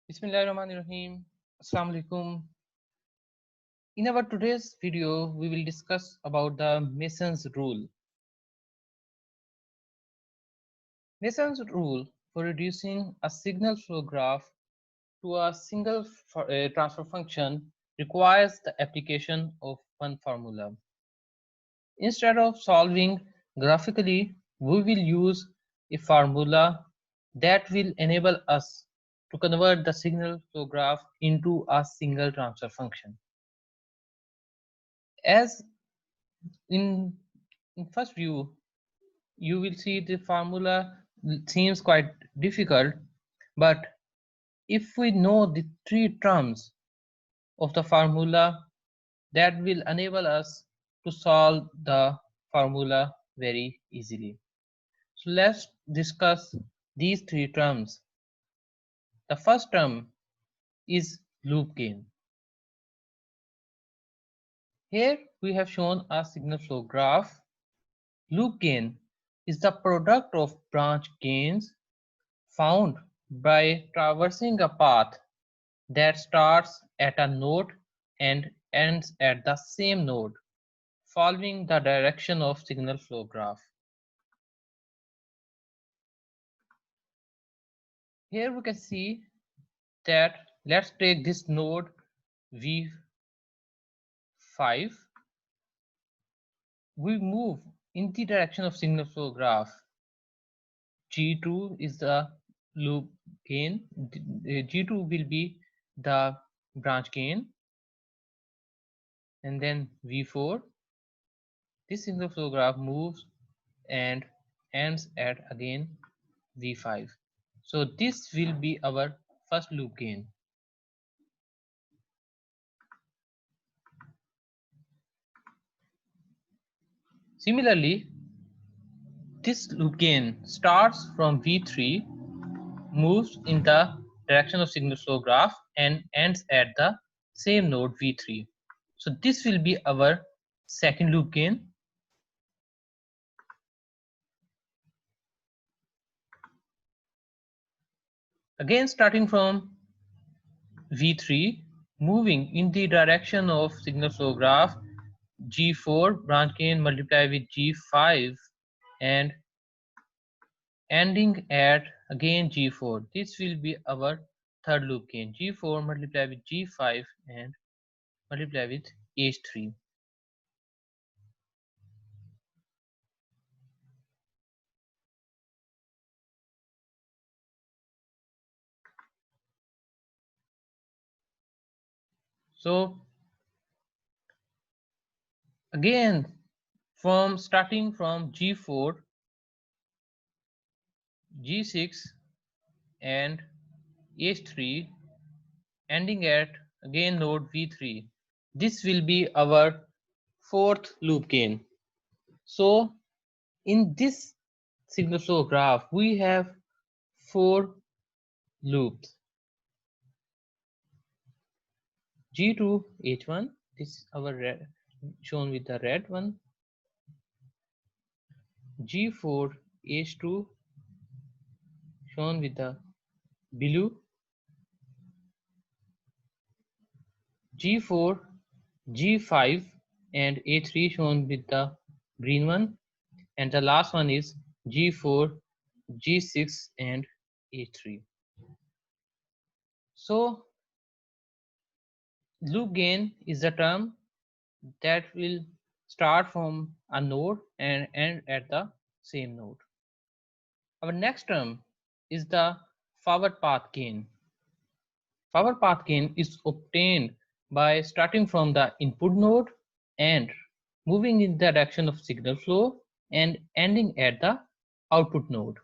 Bismillahirrahmanirrahim. Assalamu alaikum. In our today's video, we will discuss about the Mason's rule. Mason's rule for reducing a signal flow graph to a single transfer function requires the application of one formula. Instead of solving graphically, we will use a formula that will enable us to convert the signal flow graph into a single transfer function. As in first view, you will see the formula seems quite difficult, but if we know the three terms of the formula, that will enable us to solve the formula very easily. So let's discuss these three terms. The first term is loop gain. Here we have shown a signal flow graph. Loop gain is the product of branch gains found by traversing a path that starts at a node and ends at the same node, following the direction of signal flow graph. Here we can see that let's take this node V5. We move in the direction of signal flow graph. G2 is the loop gain. G2 will be the branch gain, and then V4. This signal flow graph moves and ends at again V5. So this will be our first loop gain. Similarly, this loop gain starts from V3, moves in the direction of signal flow graph and ends at the same node V3. So this will be our second loop gain. Again, starting from V3, moving in the direction of signal flow graph, G4 branch gain multiply with G5 and ending at again G4. This will be our third loop gain. G4 multiply with G5 and multiply with H3. So again, from starting from G4, G6 and H3, ending at again node V3. This will be our fourth loop gain. So in this signal flow graph, we have four loops. G2 H1, this is our red, shown with the red one. G4 H2, shown with the blue. G4 G5 and A3, shown with the green one, and the last one is G4 G6 and A3. So loop gain is the term that will start from a node and end at the same node. Our next term is the forward path gain. Forward path gain is obtained by starting from the input node and moving in the direction of signal flow and ending at the output node.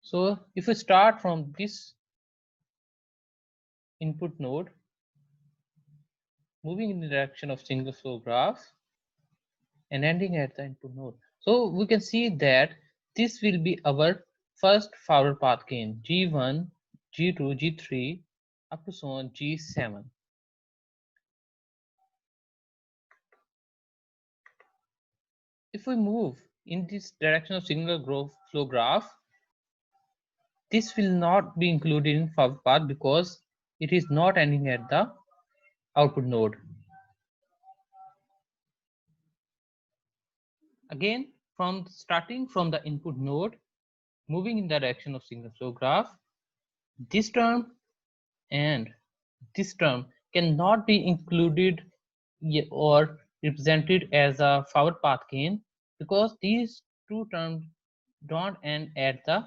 So if we start from this input node, moving in the direction of signal flow graph and ending at the input node. So we can see that this will be our first forward path gain, G1, G2, G3, up to so on G7. If we move in this direction of signal flow graph, this will not be included in forward path because it is not ending at the output node. Again, from starting from the input node, moving in the direction of signal flow graph, this term and this term cannot be included or represented as a forward path gain because these two terms don't end at the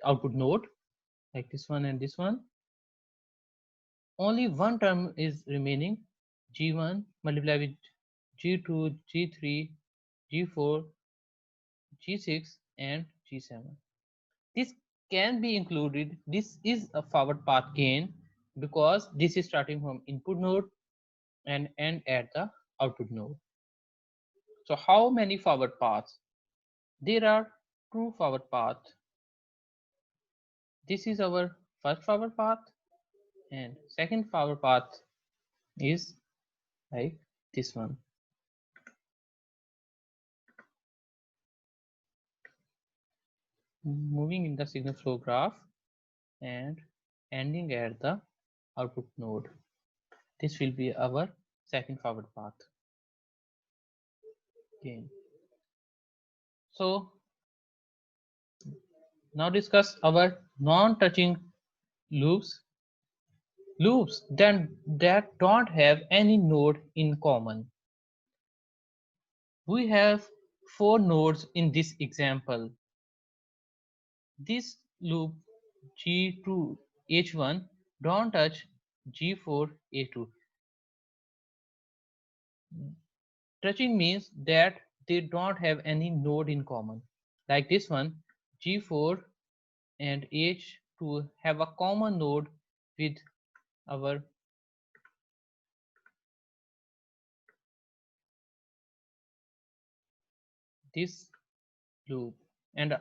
output node, like this one and this one. Only one term is remaining, G1 multiplied with G2, G3, G4, G6 and G7. This can be included. This is a forward path gain because this is starting from input node and end at the output node. So how many forward paths? There are two forward paths. This is our first forward path and second forward path is like this one. Moving in the signal flow graph and ending at the output node. This will be our second forward path gain. So now discuss our non-touching loops. Loops then that don't have any node in common. We have 4 nodes in this example. This loop G2 H1 don't touch G4 A2. Touching means that they don't have any node in common. Like this one, G4 and H2 have a common node with our this loop, and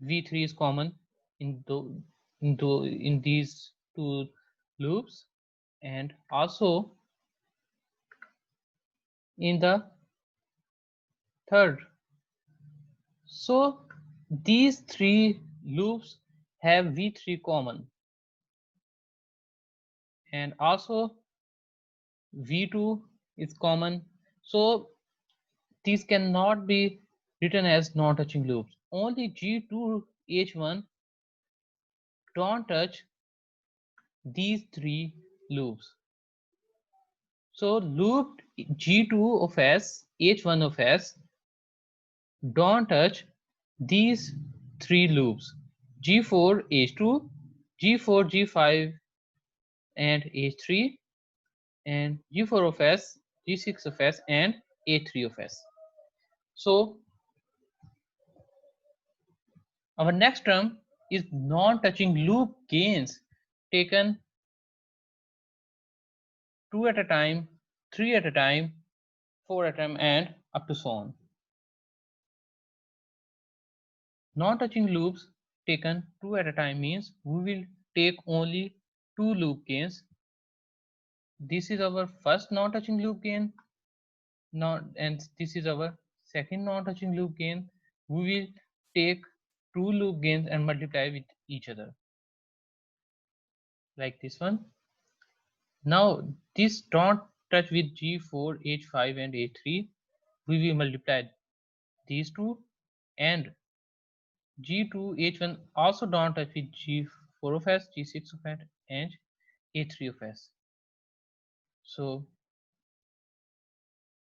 V3 is common in these two loops and also in the third. So these three loops have V3 common and also V2 is common. So these cannot be written as non-touching loops. Only G2 H1 don't touch these three loops. So loop G2 of S, H1 of S don't touch these three loops, G4, H2, G4, G5 and H3 and G4 of S, G6 of S and A3 of S. So our next term is non-touching loop gains taken 2 at a time, 3 at a time, 4 at a time and up to so on. Non-touching loops taken 2 at a time means we will take only 2 loop gains. This is our first non-touching loop gain, and this is our second non-touching loop gain. We will take 2 loop gains and multiply with each other, like this one. Now this don't touch with G4, H5 and A3. We will multiply these two, and G2, H1 also don't touch with G4 of S, G6 of S and A3 of S. So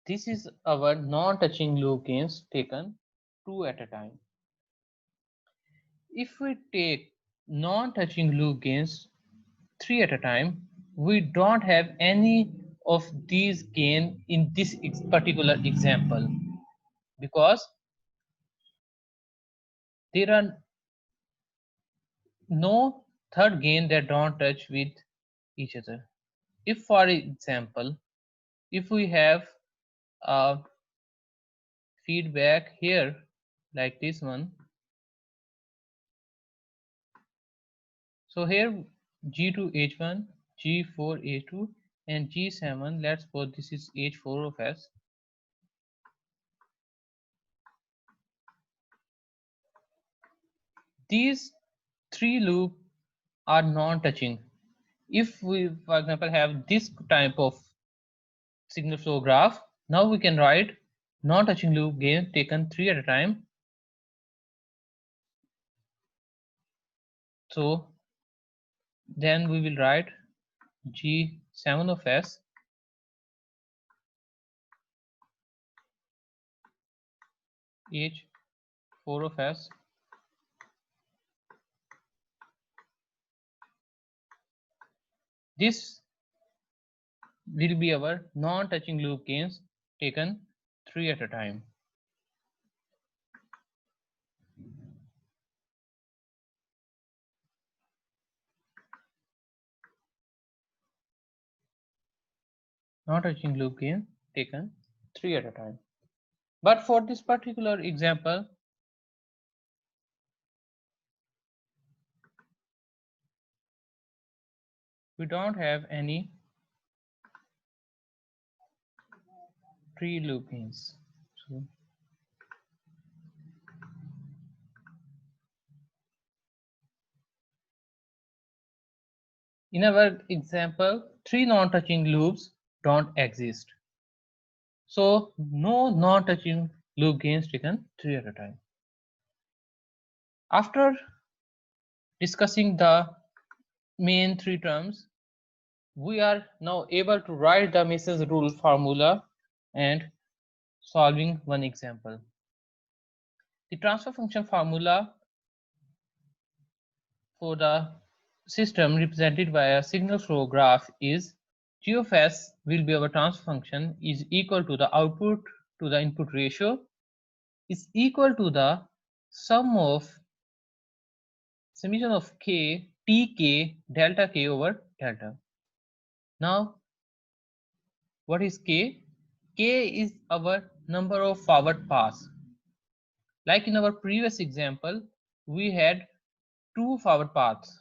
this is our non-touching loop gains taken 2 at a time. If we take non-touching loop gains 3 at a time, we don't have any of these gain in this particular example because there are no third gain that don't touch with each other. If for example, if we have a feedback here like this one, so here G2 H1, G4 A2 and G7, let's suppose this is H4 of S. These three loops are non-touching. If we, for example, have this type of signal flow graph, now we can write non-touching loop gain taken 3 at a time. So then we will write G7 of S H4 of S this will be our non-touching loop gains taken 3 at a time. Non-touching loop gain taken 3 at a time. But for this particular example, we don't have any tree loop gains. So in our example, 3 non-touching loops don't exist. So no non-touching loop gains taken 3 at a time. After discussing the main 3 terms, we are now able to write the Mason's rule formula and solving one example. The transfer function formula for the system represented by a signal flow graph is G of S will be our transfer function is equal to the output to the input ratio is equal to the summation of k tk delta k over delta. Now what is k? K is our number of forward paths. Like in our previous example, we had 2 forward paths.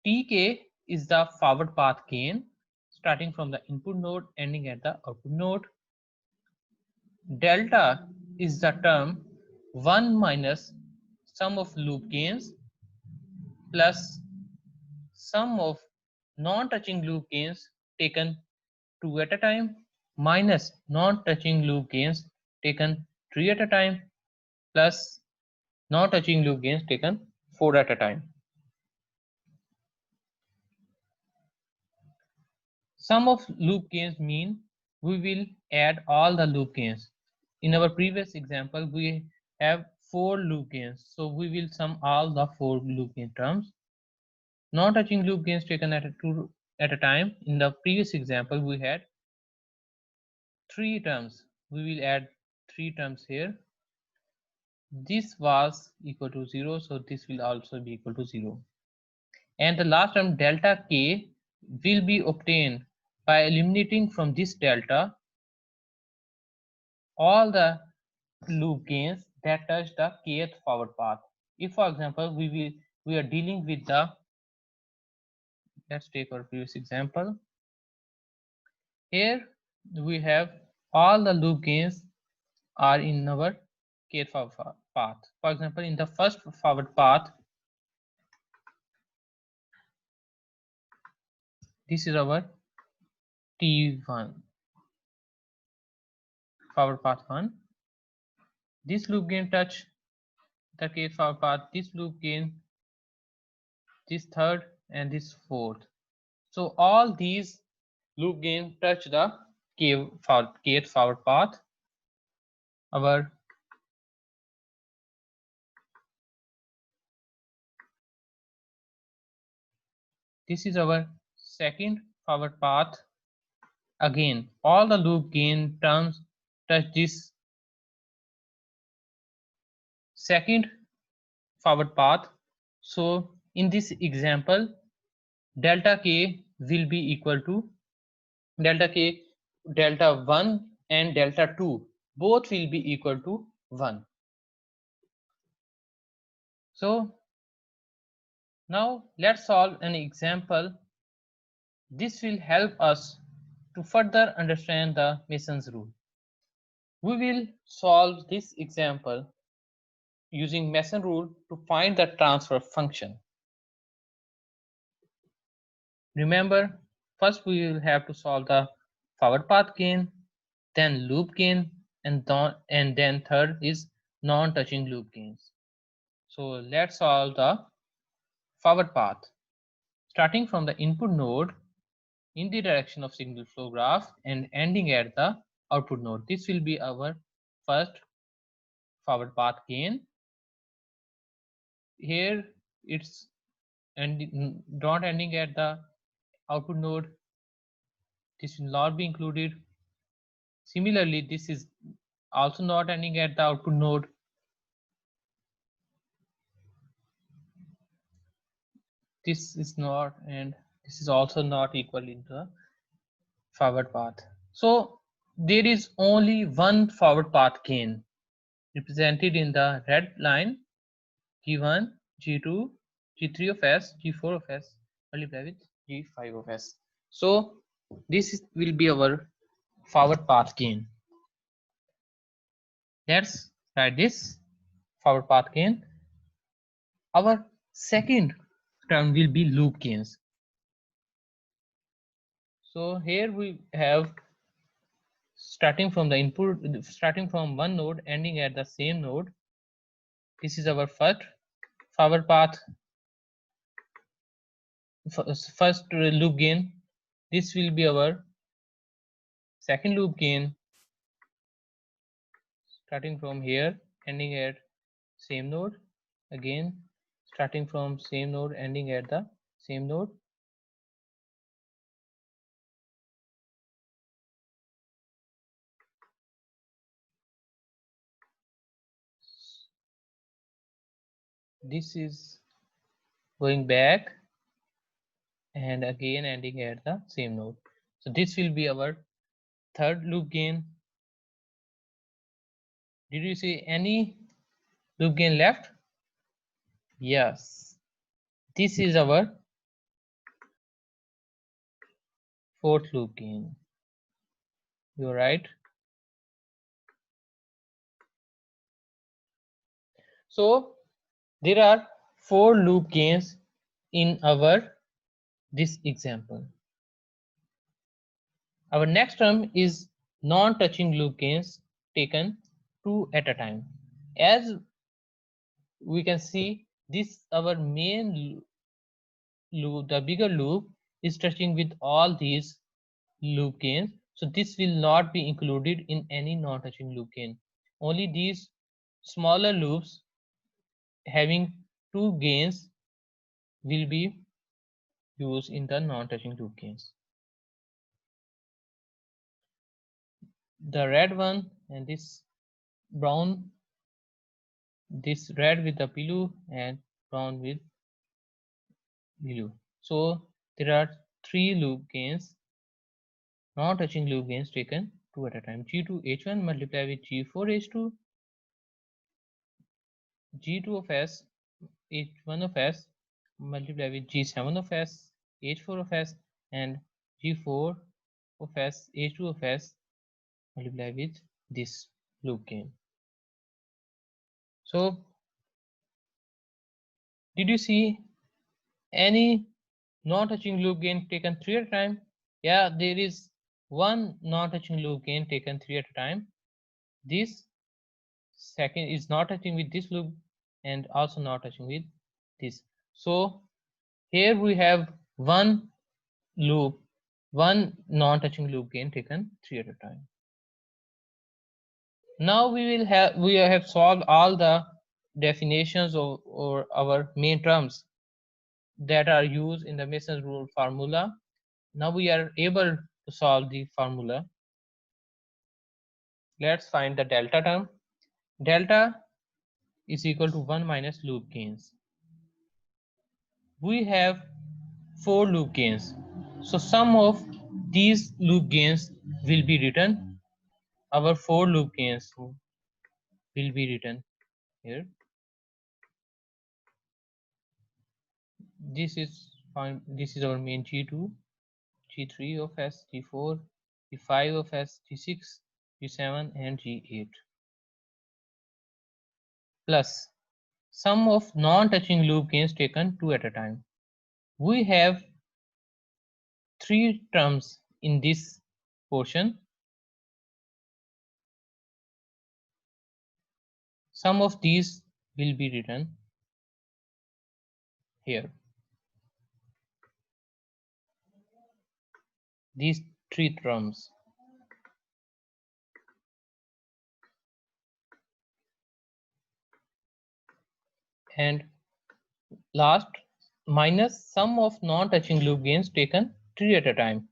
Tk is the forward path gain starting from the input node ending at the output node. Delta is the term 1 minus sum of loop gains plus sum of non-touching loop gains taken 2 at a time minus non-touching loop gains taken 3 at a time plus non-touching loop gains taken 4 at a time. Sum of loop gains mean we will add all the loop gains. In our previous example, we have 4 loop gains, so we will sum all the 4 loop gain terms. Non-touching loop gains taken at a time. In the previous example, we had 3 terms. We will add 3 terms here. This was equal to 0, so this will also be equal to 0. And the last term delta k will be obtained by eliminating from this delta all the loop gains that touch the kth forward path. If for example we are dealing with the, let's take our previous example. Here we have all the loop gains are in our kth forward path. For example, in the first forward path, this is our T1 forward path 1. This loop gain touch the kth forward path, this loop gain, this third and this fourth. So all these loop gain touch the kth forward path. This is our second forward path. Again, all the loop gain terms touch this second forward path. So in this example, delta k will be equal to delta k, delta 1 and delta 2 both will be equal to 1. So now let's solve an example. This will help us to further understand the Mason's rule. We will solve this example using Mason rule to find the transfer function. Remember, first we will have to solve the forward path gain, then loop gain, and then third is non-touching loop gains. So let's solve the forward path. Starting from the input node in the direction of signal flow graph and ending at the output node. This will be our first forward path gain. Here it's not ending at the output node. This will not be included. Similarly, this is also not ending at the output node. This is not, and this is also not equal in the forward path. So there is only one forward path gain represented in the red line, G1, G2, G3 of S, G4 of S multiplied with G5 of S. So this will be our forward path gain. Let's write this forward path gain. Our second term will be loop gains. So here we have starting from the input, starting from one node ending at the same node. This is our first forward path, first loop gain. This will be our second loop gain, starting from here ending at same node, again starting from same node ending at the same node. This is going back and again ending at the same node. So this will be our third loop gain. Did you see any loop gain left? Yes. This is our fourth loop gain. You're right. So there are 4 loop gains in our this example. Our next term is non-touching loop gains taken 2 at a time. As we can see, this our main loop, the bigger loop is touching with all these loop gains. So this will not be included in any non-touching loop gain. Only these smaller loops having 2 gains will be used in the non-touching loop gains. The red one and this brown, this red with the blue and brown with blue. So there are 3 loop gains, non-touching loop gains taken 2 at a time. G2 H1 multiplied with G4 H2, G2 of S, H1 of S multiplied with G7 of S, H4 of S, and G4 of S, H2 of S multiplied with this loop gain. So did you see any non-touching loop gain taken 3 at a time? Yeah, there is one non-touching loop gain taken 3 at a time. This second is not touching with this loop and also not touching with this. So here we have one loop, one non-touching loop gain taken 3 at a time. Now we have solved all the definitions of or our main terms that are used in the Mason's rule formula. Now we are able to solve the formula. Let's find the delta term. Delta is equal to 1 minus loop gains. We have 4 loop gains. So sum of these loop gains will be written. Our 4 loop gains will be written here. This is fine. This is our main G2, G3 of S, G4, G5 of S, G6, G7, and G8. Plus sum of non-touching loop gains taken two at a time. We have three terms in this portion. Some of these will be written here. These three terms. And last, minus sum of non-touching loop gains taken three at a time.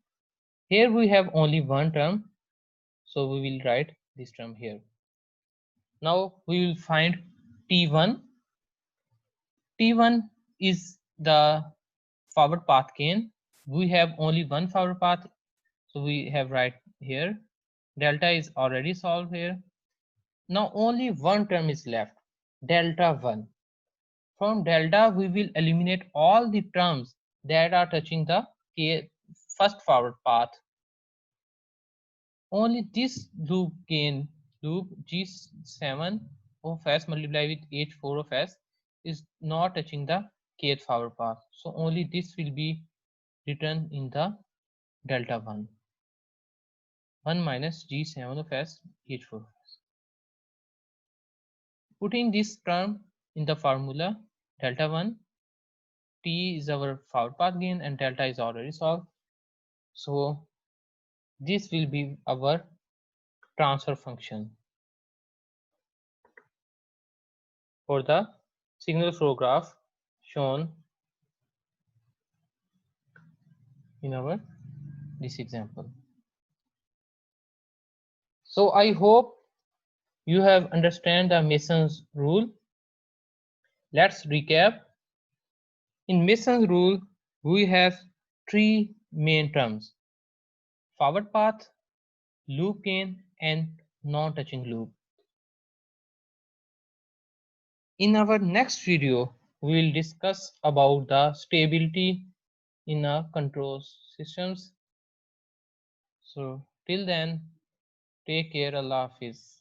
Here we have only one term, so we will write this term here. Now we will find T1. T1 is the forward path gain. We have only one forward path, so we have right here. Delta is already solved here. Now only one term is left, delta 1. From delta, we will eliminate all the terms that are touching the first forward path. Only this loop gain, loop G7 of S multiplied with H4 of S, is not touching the kth forward path. So only this will be written in the delta 1. 1 minus G7 of S H4 of S. Putting this term in the formula, delta 1, T is our forward path gain and delta is already solved. So this will be our transfer function for the signal flow graph shown in our this example. So I hope you have understand the Mason's rule. Let's recap. In Mason's rule, we have three main terms: forward path, loop gain, and non-touching loop. In our next video, we will discuss about the stability in a control systems. So till then, take care. Allah Hafiz.